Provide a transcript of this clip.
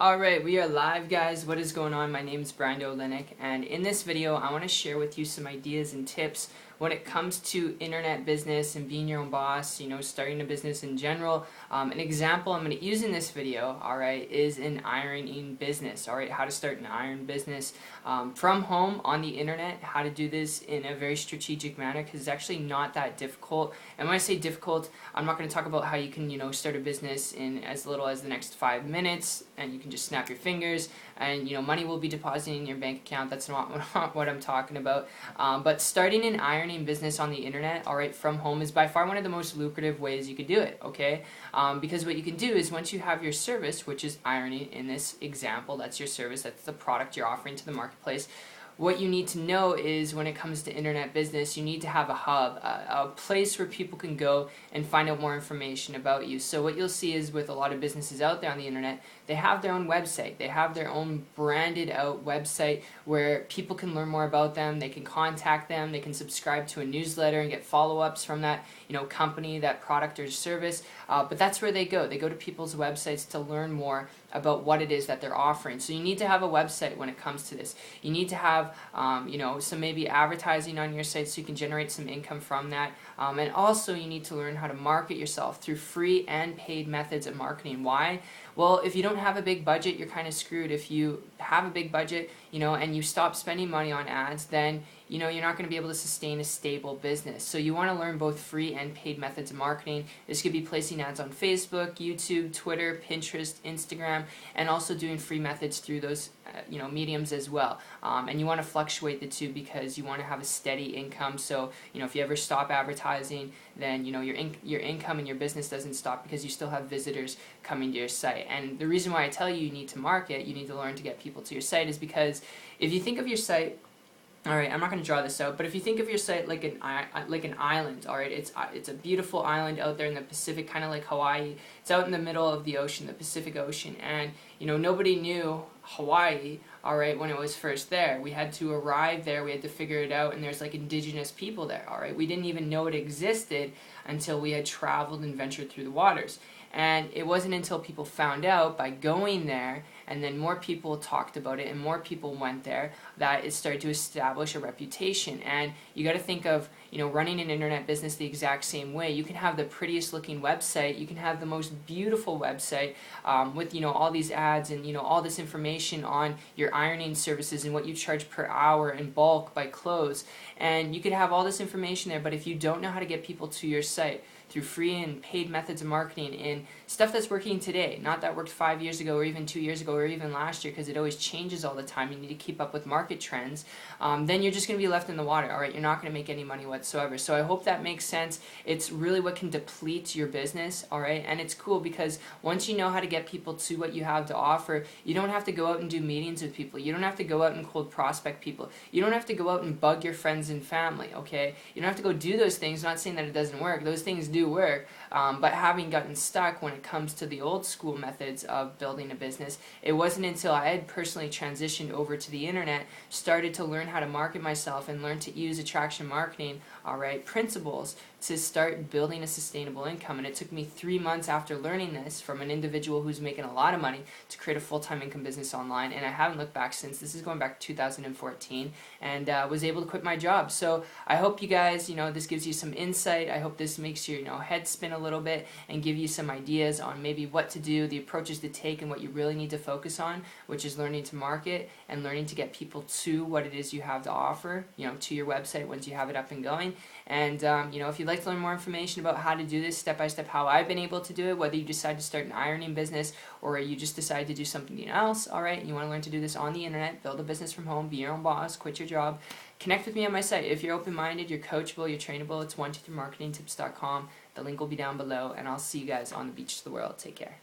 Alright, we are live, guys. What is going on? My name is Brian Olenek, and in this video I want to share with you some ideas and tips when it comes to internet business and being your own boss, starting a business in general. An example I'm going to use in this video, alright, is an ironing business, alright, how to start an iron business from home on the internet, how to do this in a very strategic manner, because it's actually not that difficult. And when I say difficult, I'm not going to talk about how you can, start a business in as little as the next 5 minutes, and you can just snap your fingers and money will be depositing in your bank account. That's not what I'm talking about. But starting an ironing business on the internet, alright, from home is by far one of the most lucrative ways you could do it, okay? Because what you can do is once you have your service, which is ironing in this example, that's your service, that's the product you're offering to the marketplace. What you need to know is when it comes to internet business, you need to have a hub, a place where people can go and find out more information about you. So what you'll see is with a lot of businesses out there on the internet, they have their own website. They have their own branded out website where people can learn more about them, they can contact them, they can subscribe to a newsletter and get follow-ups from that company, that product or service. But that's where they go. They go to people's websites to learn more about what it is that they're offering. So you need to have a website when it comes to this. You need to have some maybe advertising on your site so you can generate some income from that. And also you need to learn how to market yourself through free and paid methods of marketing. Why? Well, if you don't have a big budget, you're kind of screwed. If you have a big budget, and you stop spending money on ads, then you're not going to be able to sustain a stable business. So you want to learn both free and paid methods of marketing. This could be placing ads on Facebook, YouTube, Twitter, Pinterest, Instagram, and also doing free methods through those mediums as well. And you want to fluctuate the two because you want to have a steady income. So if you ever stop advertising, then your income and your business doesn't stop because you still have visitors coming to your site. And the reason why I tell you need to market, you need to learn to get people to your site, is because if you think of your site, alright, I'm not going to draw this out, but if you think of your site like an island, alright, it's a beautiful island out there in the Pacific, kind of like Hawaii. It's out in the middle of the ocean, the Pacific Ocean, and nobody knew Hawaii, alright, when it was first there. We had to arrive there, we had to figure it out, and there's like indigenous people there, alright. We didn't even know it existed until we had traveled and ventured through the waters. And it wasn't until people found out by going there, and then more people talked about it and more people went there, that it started to establish a reputation. And you got to think of running an internet business the exact same way. You can have the prettiest looking website, you can have the most beautiful website with all these ads and all this information on your ironing services and what you charge per hour in bulk by clothes, and you could have all this information there, but if you don't know how to get people to your site through free and paid methods of marketing and stuff that's working today, not that worked 5 years ago or even 2 years ago or even last year, because it always changes all the time, you need to keep up with market trends, then you're just going to be left in the water, alright? You're not going to make any money whatsoever. So I hope that makes sense. It's really what can deplete your business, alright? And it's cool because once you know how to get people to what you have to offer, you don't have to go out and do meetings with people. You don't have to go out and cold prospect people. You don't have to go out and bug your friends and family, okay? You don't have to go do those things. Not saying that it doesn't work. Those things do work, but having gotten stuck when it comes to the old school methods of building a business, it wasn't until I had personally transitioned over to the internet, started to learn how to market myself and learn to use attraction marketing, alright, principles to start building a sustainable income. And it took me 3 months after learning this from an individual who's making a lot of money to create a full-time income business online, and I haven't looked back since. This is going back to 2014, and was able to quit my job. So I hope you guys, this gives you some insight. I hope this makes your head spin a little bit and give you some ideas on maybe what to do, the approaches to take, and what you really need to focus on, which is learning to market and learning to get people to what it is you have to offer, to your website once you have it up and going. And if you'd like to learn more information about how to do this step by step, how I've been able to do it, whether you decide to start an ironing business or you just decide to do something else, alright, and you want to learn to do this on the internet, build a business from home, be your own boss, quit your job, connect with me on my site. If you're open-minded, you're coachable, you're trainable, it's 123marketingtips.com. The link will be down below, and I'll see you guys on the beach of the world. Take care.